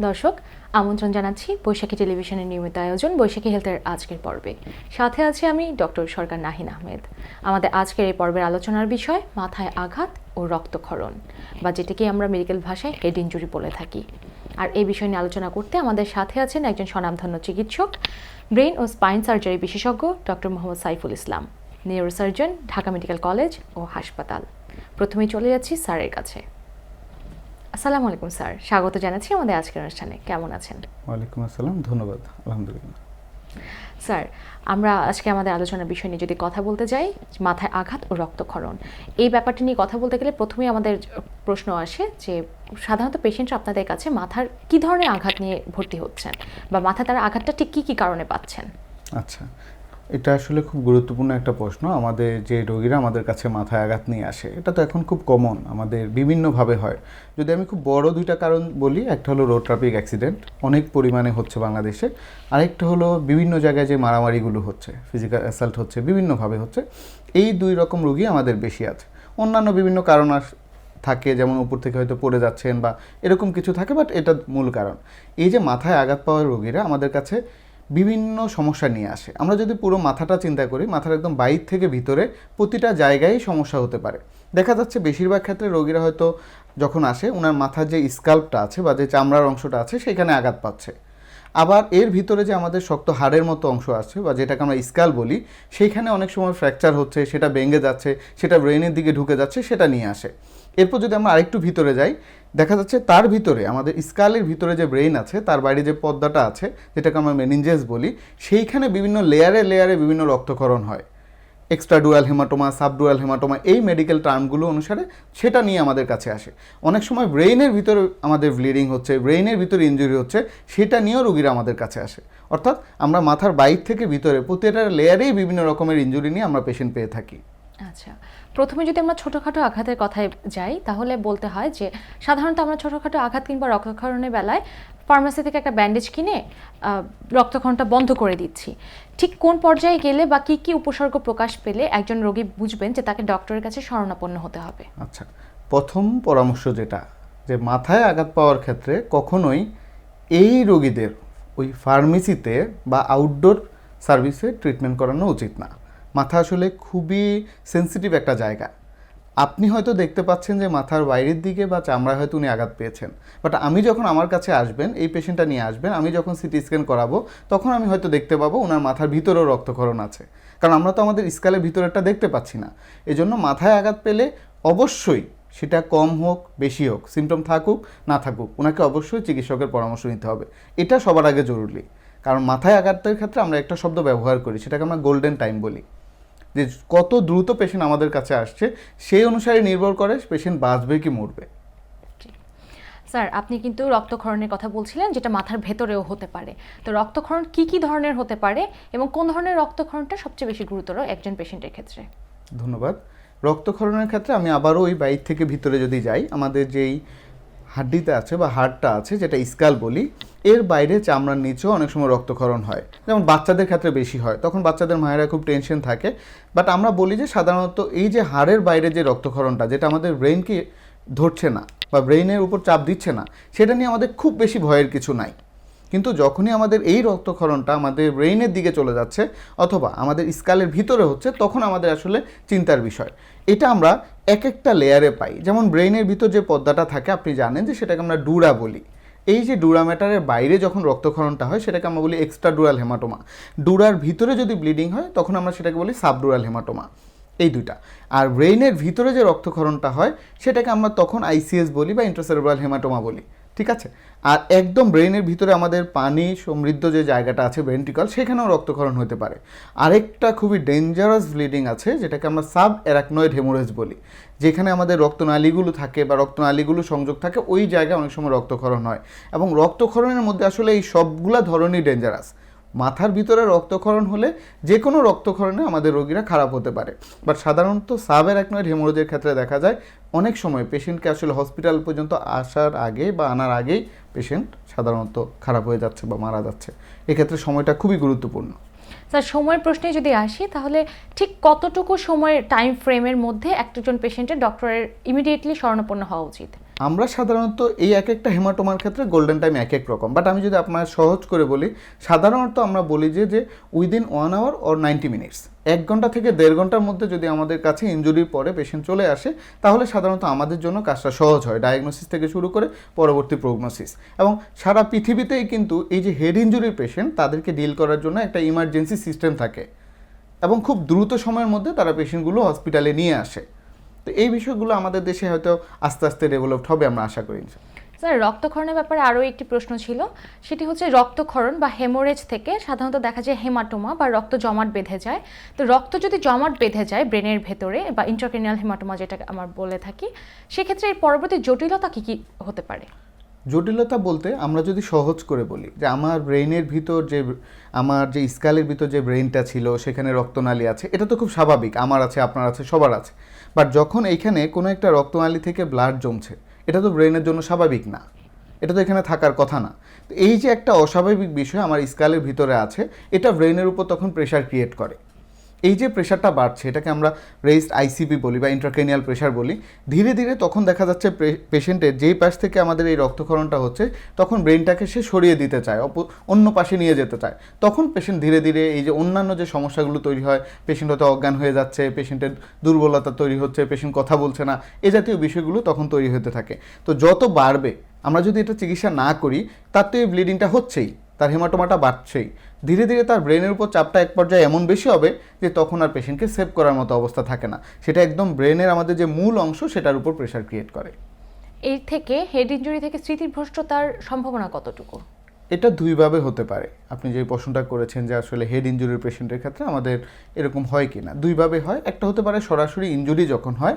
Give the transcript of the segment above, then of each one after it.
দর্শক আমন্ত্রণ জানাচ্ছি বৈশাখী টেলিভিশনের নিয়মিত আয়োজন বৈশাখী হেলথের আজকের পর্বে। সাথে আছি আমি ডক্টর সরকার নাহিন আহমেদ। আমাদের আজকের এই পর্বের আলোচনার বিষয় মাথায় আঘাত ও রক্তক্ষরণ, বা যেটিকে আমরা মেডিকেল ভাষায় হেড ইনজুরি বলে থাকি। আর এই বিষয় নিয়ে আলোচনা করতে আমাদের সাথে আছেন একজন স্বনামধন্য চিকিৎসক, ব্রেন ও স্পাইন সার্জারি বিশেষজ্ঞ doctor Mohammad Saiful Islam, neurosurgeon, Dhaka medical college ও হাসপাতাল। প্রথমেই চলে যাচ্ছি স্যারের কাছে। আসসালামু আলাইকুম স্যার, স্বাগত জানাচ্ছি আমাদের আজকের অনুষ্ঠানে। কেমন আছেন? ওয়ালাইকুম আসসালাম, ধন্যবাদ, আলহামদুলিল্লাহ। স্যার, আমরা আজকে আমাদের আলোচনার বিষয় নিয়ে যদি কথা বলতে যাই, মাথায় আঘাত ও রক্তক্ষরণ, এই ব্যাপারটি নিয়ে কথা বলতে গেলে প্রথমেই আমাদের প্রশ্ন আসে যে সাধারণত পেশেন্টরা আপনাদের কাছে মাথার কী ধরনের আঘাত নিয়ে ভর্তি হচ্ছেন, বা মাথায় তারা আঘাতটা ঠিক কী কী কারণে পাচ্ছেন? আচ্ছা, এটা আসলে খুব গুরুত্বপূর্ণ একটা প্রশ্ন। আমাদের যে রোগীরা আমাদের কাছে মাথায় আঘাত নিয়ে আসে, এটা তো এখন খুব কমন, আমাদের বিভিন্নভাবে হয়। যদি আমি খুব বড় দুইটা কারণ বলি, একটা হলো রোড ট্রাফিক অ্যাক্সিডেন্ট, অনেক পরিমাণে হচ্ছে বাংলাদেশে। আরেকটা হলো বিভিন্ন জায়গায় যে মারামারিগুলো হচ্ছে, ফিজিক্যাল অ্যাসাল্ট হচ্ছে, বিভিন্নভাবে হচ্ছে। এই দুই রকম রোগী আমাদের বেশি আছে। অন্যান্য বিভিন্ন কারণ থাকে, যেমন উপর থেকে হয়তো পড়ে যাচ্ছেন বা এরকম কিছু থাকে, বাট এটা মূল কারণ। এই যে মাথায় আঘাত পাওয়ার রোগীরা আমাদের কাছে বিভিন্ন সমস্যা নিয়ে আসে। আমরা যদি পুরো মাথাটা চিন্তা করি, মাথার একদম বাইর থেকে ভিতরে প্রতিটা জায়গায় সমস্যা হতে পারে। দেখা যাচ্ছে বেশিরভাগ ক্ষেত্রে রোগীরা হয়তো যখন আসে, ওনার মাথার যে স্কাল্পটা আছে বা যে চামড়ার অংশটা আছে সেখানে আঘাত পাচ্ছে। আবার এর ভিতরে যে আমাদের শক্ত হাড়ের মতো অংশ আছে বা যেটাকে আমরা স্কাল বলি, সেইখানে অনেক সময় ফ্র্যাকচার হচ্ছে, সেটা ভেঙে যাচ্ছে, সেটা ব্রেনের দিকে ঢুকে যাচ্ছে, সেটা নিয়ে আসে। এরপর যদি আমরা আরেকটু ভিতরে যাই, দেখা যাচ্ছে তার ভিতরে আমাদের স্কালের ভিতরে যে ব্রেইন আছে, তার বাইরে যে পর্দাটা আছে, যেটাকে আমরা মেনিনজেস বলি, সেইখানে বিভিন্ন লেয়ারে লেয়ারে বিভিন্ন রক্তক্ষরণ হয়। এক্সট্রাডুরাল হেমাটোমা, সাবডুরাল হেমাটোমা, এই মেডিকেল টার্মগুলো অনুসারে সেটা নিয়ে আমাদের কাছে আসে। অনেক সময় ব্রেইনের ভিতরে আমাদের ব্লিডিং হচ্ছে, ব্রেইনের ভিতরে ইনজুরি হচ্ছে, সেটা নিয়েও রোগীরা আমাদের কাছে আসে। অর্থাৎ আমরা মাথার বাইর থেকে ভিতরে প্রতিটা লেয়ারেই বিভিন্ন রকমের ইনজুরি নিয়ে আমরা পেশেন্ট পেয়ে থাকি। আচ্ছা, প্রথমে যদি আমরা ছোটোখাটো আঘাতের কথায় যাই, তাহলে বলতে হয় যে সাধারণত আমরা ছোটোখাটো আঘাত কিংবা রক্তক্ষরণের বেলায় ফার্মেসি থেকে একটা ব্যান্ডেজ কিনে রক্তক্ষরণটা বন্ধ করে দিচ্ছি। ঠিক কোন পর্যায়ে গেলে বা কী কী উপসর্গ প্রকাশ পেলে একজন রোগী বুঝবেন যে তাকে ডক্টরের কাছে শরণাপন্ন হতে হবে? আচ্ছা, প্রথম পরামর্শ যেটা, যে মাথায় আঘাত পাওয়ার ক্ষেত্রে কখনোই এই রোগীদের ওই ফার্মেসিতে বা আউটডোর সার্ভিসে ট্রিটমেন্ট করানো উচিত না। মাথা আসলে খুবই সেন্সিটিভ একটা জায়গা। আপনি হয়তো দেখতে পাচ্ছেন যে মাথার বাইরের দিকে বা চামড়ায় হয়তো উনি আঘাত পেয়েছেন, বাট আমি যখন আমার কাছে আসবেন, এই পেশেন্টটা নিয়ে আসবেন, আমি যখন সিটি স্ক্যান করাবো, তখন আমি হয়তো দেখতে পাবো ওনার মাথার ভিতরেও রক্তক্ষরণ আছে। কারণ আমরা তো আমাদের স্কালের ভিতরেরটা দেখতে পাচ্ছি না। এজন্য মাথায় আঘাত পেলে অবশ্যই, সেটা কম হোক বেশি হোক, সিমটম থাকুক না থাকুক, ওনাকে অবশ্যই চিকিৎসকের পরামর্শ নিতে হবে। এটা সবার আগে জরুরি। কারণ মাথায় আঘাতের ক্ষেত্রে আমরা একটা শব্দ ব্যবহার করি, সেটাকে আমরা গোল্ডেন টাইম বলি। যে কত দ্রুত পেশেন্ট আমাদের কাছে আসছে, সেই অনুসারে নির্ভর করে পেশেন্ট বাঁচবে কি মরবে। স্যার, আপনি কিন্তু রক্তক্ষরণের কথা বলছিলেন, যেটা মাথার ভেতরেও হতে পারে। তো রক্তক্ষরণ কী কী ধরনের হতে পারে এবং কোন ধরনের রক্তক্ষরণটা সবচেয়ে বেশি গুরুতর একজন পেশেন্টের ক্ষেত্রে? ধন্যবাদ। রক্তক্ষরণের ক্ষেত্রে আমি আবারও ওই বাইর থেকে ভিতরে যদি যাই, আমাদের যেই হাড্ডিতে আছে বা হাড়টা আছে, যেটা স্কাল বলি, এর বাইরে চামড়ার নিচেও অনেক সময় রক্তক্ষরণ হয়। যেমন বাচ্চাদের ক্ষেত্রে বেশি হয়, তখন বাচ্চাদের মায়েরা খুব টেনশন থাকে। বাট আমরা বলি যে সাধারণত এই যে হাড়ের বাইরে যে রক্তক্ষরণটা, যেটা আমাদের ব্রেইনকে ধরছে না বা ব্রেইনের উপর চাপ দিচ্ছে না, সেটা নিয়ে আমাদের খুব বেশি ভয়ের কিছু নাই। কিন্তু যখনই আমাদের এই রক্তক্ষরণটা আমাদের ব্রেইনের দিকে চলে যাচ্ছে অথবা আমাদের স্কালের ভিতরে হচ্ছে, তখন আমাদের আসলে চিন্তার বিষয়। এটা আমরা এক একটা লেয়ারে পাই। যেমন ব্রেইনের ভিতর যে পর্দাটা থাকে, আপনি জানেন যে সেটাকে আমরা ডুরা বলি। এই যে ডুরা ম্যাটারের বাইরে যখন রক্তক্ষরণটা হয়, সেটাকে আমরা বলি এক্সট্রাডুরাল হেমাটোমা। ডুরার ভিতরে যদি ব্লিডিং হয়, তখন আমরা সেটাকে বলি সাবডুরাল হেমাটোমা। এই দুইটা। আর ব্রেইনের ভিতরে যে রক্তক্ষরণটা হয়, সেটাকে আমরা তখন আইসিএস বলি বা ইন্ট্রাসেরেব্রাল হেমাটোমা বলি। ঠিক আছে। আর একদম ব্রেইনের ভিতরে আমাদের পানি সমৃদ্ধ যে জায়গাটা আছে, ভেন্ট্রিকল, সেখানেও রক্তক্ষরণ হতে পারে। আরেকটা খুবই ডেঞ্জারাস ব্লিডিং আছে, যেটাকে আমরা সাব অ্যারাকনয়েড হেমোরেজ বলি। যেখানে আমাদের রক্তনালীগুলো থাকে বা রক্তনালীগুলো সংযোগ থাকে, ওই জায়গায় অনেক সময় রক্তক্ষরণ হয়। এবং রক্তক্ষরণের মধ্যে আসলে এই সবগুলা ধরনই ডেঞ্জারাস। মাথার ভিতরে রক্তক্ষরণ হলে যে কোনো রক্তক্ষরণে আমাদের রোগীরা খারাপ হতে পারে। বাট সাধারণত সাব অ্যারাকনয়েড হেমোরেজের ক্ষেত্রে দেখা যায় অনেক সময় পেশেন্টকে আসলে হসপিটাল পর্যন্ত আসার আগে বা আনার আগেই পেশেন্ট সাধারণত খারাপ হয়ে যাচ্ছে বা মারা যাচ্ছে। এক্ষেত্রে সময়টা খুবই গুরুত্বপূর্ণ। স্যার, সময়ের প্রশ্নে যদি আসি, তাহলে ঠিক কতটুকু সময়ের টাইম ফ্রেমের মধ্যে একজন পেশেন্টের ডক্টরের ইমিডিয়েটলি শরণাপন্ন হওয়া উচিত? আমরা সাধারণত এই এক একটা হেমাটোমার ক্ষেত্রে গোল্ডেন টাইম এক এক রকম, বাট আমি যদি আপনার সহজ করে বলি, সাধারণত আমরা বলি যে উইদিন 1 আওয়ার অর 90 মিনিটস, 1 ঘন্টা থেকে 1.5 ঘন্টার মধ্যে যদি আমাদের কাছে ইনজুরির পরে পেশেন্ট চলে আসে, তাহলে সাধারণত আমাদের জন্য কাজটা সহজ হয়, ডায়াগনোসিস থেকে শুরু করে পরবর্তী প্রগনোসিস। এবং সারা পৃথিবীতেই কিন্তু এই যে হেড ইনজুরির পেশেন্ট, তাদেরকে ডিল করার জন্য একটা ইমার্জেন্সি সিস্টেম থাকে এবং খুব দ্রুত সময়ের মধ্যে তারা পেশেন্টগুলো হসপিটালে নিয়ে আসে। তো এই বিষয়গুলো আমাদের দেশে হয়তো আস্তে আস্তে ডেভেলপড হবে, আমরা আশা করি। স্যার, রক্তক্ষরণের ব্যাপারে আরও একটি প্রশ্ন ছিল, সেটি হচ্ছে রক্তক্ষরণ বা হেমোরেজ থেকে সাধারণত দেখা যায় হেমাটোমা বা রক্ত জমাট বেঁধে যায়। তো রক্ত যদি জমাট বেঁধে যায় ব্রেনের ভেতরে বা ইন্ট্রাক্রেনিয়াল হেমাটোমা যেটা আমরা বলে থাকি, সেক্ষেত্রে এর পরবর্তী জটিলতা কী কী হতে পারে? জটিলতা বলতে আমরা যদি সহজ করে বলি যে আমার ব্রেইনের ভিতর আমার যে স্কালের ভিতর যে ব্রেইনটা ছিল, সেখানে রক্তনালী আছে, এটা তো খুব স্বাভাবিক, আমার আছে, আপনার আছে, সবার আছে। বাট যখন এইখানে কোনো একটা রক্তনালী থেকে ব্লাড জমছে, এটা তো ব্রেইনের জন্য স্বাভাবিক না, এটা তো এখানে থাকার কথা না। তো এই যে একটা অস্বাভাবিক বিষয় আমার স্কালের ভিতরে আছে, এটা ব্রেইনের উপর তখন প্রেশার ক্রিয়েট করে। এই যে প্রেশারটা বাড়ছে, এটাকে আমরা রেইজড আইসিপি বলি বা ইন্ট্রাক্রেনিয়াল প্রেশার বলি। ধীরে ধীরে তখন দেখা যাচ্ছে পেশেন্টের যেই পাশ থেকে আমাদের এই রক্তক্ষরণটা হচ্ছে, তখন ব্রেনটাকে সে সরিয়ে দিতে চায়, অন্য পাশে নিয়ে যেতে চায়। তখন পেশেন্ট ধীরে ধীরে এই যে অন্যান্য যে সমস্যাগুলো তৈরি হয়, পেশেন্ট হয়তো অজ্ঞান হয়ে যাচ্ছে, পেশেন্টের দুর্বলতা তৈরি হচ্ছে, পেশেন্ট কথা বলছে না, এ জাতীয় বিষয়গুলো তখন তৈরি হতে থাকে। তো যত বাড়বে, আমরা যদি এটা চিকিৎসা না করি, তার তো এই ব্লিডিংটা হচ্ছেই, তার হেমাটোমাটা বাড়ছেই, ধীরে ধীরে তার ব্রেনের উপর চাপটা এক পর্যায়ে এমন বেশি হবে যে তখন আর পেশেন্টকে সেভ করার মতো অবস্থা থাকে না। সেটা একদম ব্রেনের আমাদের যে মূল অংশ, সেটার উপর প্রেশার ক্রিয়েট করে। এর থেকে হেড ইনজুরি থেকে স্মৃতিভ্রষ্টতার সম্ভাবনা কতটুকু? এটা দুইভাবে হতে পারে। আপনি যে প্রশ্নটা করেছেন যে আসলে হেড ইনজুরির পেশেন্টের ক্ষেত্রে আমাদের এরকম হয় কি না, দুইভাবে হয়। একটা হতে পারে সরাসরি ইনজুরি যখন হয়,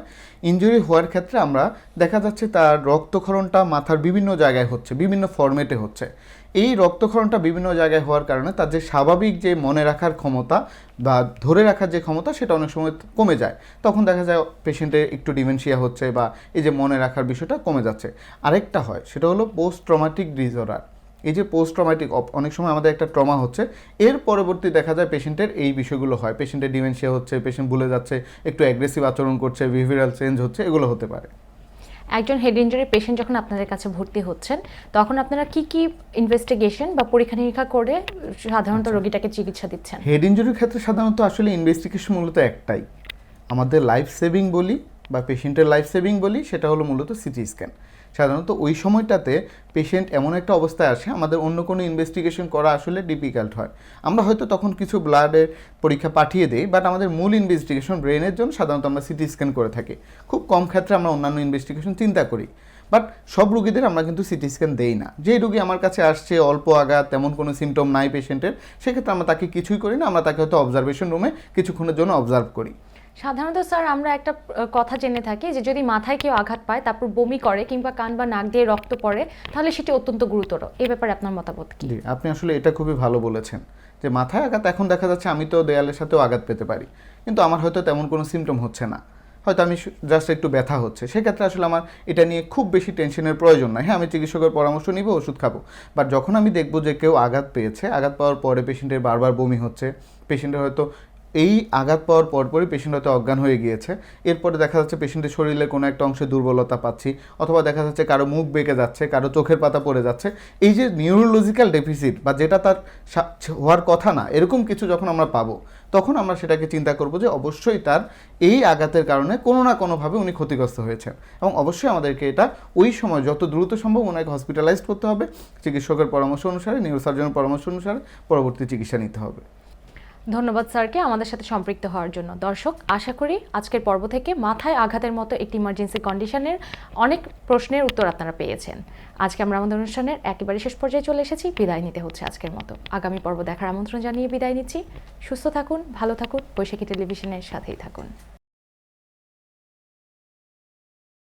ইনজুরি হওয়ার ক্ষেত্রে আমরা দেখা যাচ্ছে তার রক্তক্ষরণটা মাথার বিভিন্ন জায়গায় হচ্ছে, বিভিন্ন ফরম্যাটে হচ্ছে। এই রক্তক্ষরণটা বিভিন্ন জায়গায় হওয়ার কারণে তার যে স্বাভাবিক যে মনে রাখার ক্ষমতা বা ধরে রাখার যে ক্ষমতা, সেটা অনেক সময় কমে যায়। তখন দেখা যায় পেশেন্টের একটু ডিমেনশিয়া হচ্ছে বা এই যে মনে রাখার বিষয়টা কমে যাচ্ছে। আরেকটা হয়, সেটা হলো পোস্ট ট্রমাটিক ডিসঅর্ডার। এই যে পোস্ট ট্রমাটিক, অনেক সময় আমাদের একটা ট্রমা হচ্ছে, এর পরবর্তী দেখা যায় পেশেন্টের এই বিষয়গুলো হয়, পেশেন্টের ডিমেনশিয়া হচ্ছে, পেশেন্ট ভুলে যাচ্ছে, একটু অ্যাগ্রেসিভ আচরণ করছে, বিহেভিয়ারাল চেঞ্জ হচ্ছে, এগুলো হতে পারে। একজন হেড ইনজুরি পেশেন্ট যখন আপনাদের কাছে ভর্তি হচ্ছেন, তখন আপনারা কি কি ইনভেস্টিগেশন বা পরীক্ষা নিরীক্ষা করে সাধারণত রোগীটাকে চিকিৎসা দিচ্ছেন? হেড ইনজুরির ক্ষেত্রে সাধারণত আসলে ইনভেস্টিগেশন মূলত একটাই, আমাদের লাইফ সেভিং বলি বা পেশেন্টের লাইফ সেভিং বলি, সেটা হলো মূলত সিটি স্ক্যান। সাধারণত ওই সময়টাতে পেশেন্ট এমন একটা অবস্থায় আসে, আমাদের অন্য কোনো ইনভেস্টিগেশন করা আসলে ডিফিকাল্ট হয়। আমরা হয়তো তখন কিছু ব্লাডের পরীক্ষা পাঠিয়ে দিই, বাট আমাদের মূল ইনভেস্টিগেশন ব্রেনের জন্য সাধারণত আমরা সিটি স্ক্যান করে থাকি। খুব কম ক্ষেত্রে আমরা অন্যান্য ইনভেস্টিগেশন চিন্তা করি, বাট সব রুগীদের আমরা কিন্তু সিটি স্ক্যান দেই না। যেই রুগী আমার কাছে আসছে অল্প আঘাত, তেমন কোনো সিমটম নাই পেশেন্টের, সেক্ষেত্রে আমরা তাকে কিছুই করি না, আমরা তাকে হয়তো অবজারভেশন রুমে কিছুক্ষণের জন্য অবজার্ভ করি। সাধারণত স্যার আমরা একটা কথা জেনে থাকি যে যদি মাথায় কেউ আঘাত পায়, তারপর বমি করে কিংবা কান বা নাক দিয়ে রক্ত পড়ে, তাহলে সেটি অত্যন্ত গুরুতর। এই ব্যাপারে আপনার মতামত কি? জি, আপনি আসলে এটা খুবই ভালো বলেছেন যে মাথায় আঘাত, এখন দেখা যাচ্ছে আমি তো দেয়ালের সাথেও আঘাত পেতে পারি, কিন্তু আমার হয়তো তেমন কোনো সিমটম হচ্ছে না, হয়তো আমি জাস্ট একটু ব্যথা হচ্ছে, সেক্ষেত্রে আসলে আমার এটা নিয়ে খুব বেশি টেনশনের প্রয়োজন নয়। হ্যাঁ, আমি চিকিৎসকের পরামর্শ নিব, ওষুধ খাবো, বাট যখন আমি দেখবো যে কেউ আঘাত পেয়েছে, আঘাত পাওয়ার পরে পেশেন্টের বারবার বমি হচ্ছে, পেশেন্টের হয়তো এই আঘাত পাওয়ার পরপরই পেশেন্ট হয়তো অজ্ঞান হয়ে গিয়েছে, এরপরে দেখা যাচ্ছে পেশেন্টের শরীরে কোনো একটা অংশে দুর্বলতা পাচ্ছি, অথবা দেখা যাচ্ছে কারো মুখ বেঁকে যাচ্ছে, কারো চোখের পাতা পড়ে যাচ্ছে, এই যে নিউরোলজিক্যাল ডেফিসিট বা যেটা তার হওয়ার কথা না, এরকম কিছু যখন আমরা পাবো, তখন আমরা সেটাকে চিন্তা করব যে অবশ্যই তার এই আঘাতের কারণে কোনো না কোনোভাবে উনি ক্ষতিগ্রস্ত হয়েছেন, এবং অবশ্যই আমাদেরকে এটা ওই সময় যত দ্রুত সম্ভব ওনাকে হসপিটালাইজড করতে হবে, চিকিৎসকের পরামর্শ অনুসারে, নিউরোসার্জনের পরামর্শ অনুসারে পরবর্তী চিকিৎসা নিতে হবে। ধন্যবাদ স্যারকে আমাদের সাথে সম্পৃক্ত হওয়ার জন্য। দর্শক, আশা করি আজকের পর্ব থেকে মাথায় আঘাতের মতো একটি ইমার্জেন্সি কন্ডিশনের অনেক প্রশ্নের উত্তর আপনারা পেয়েছেন। আজকে আমরা আমাদের অনুষ্ঠানের একেবারে শেষ পর্যায়ে চলে এসেছি, বিদায় নিতে হচ্ছে আজকের মতো। আগামী পর্ব দেখার আমন্ত্রণ জানিয়ে বিদায় নিচ্ছি। সুস্থ থাকুন, ভালো থাকুন, বৈশাখী টেলিভিশনের সাথেই থাকুন।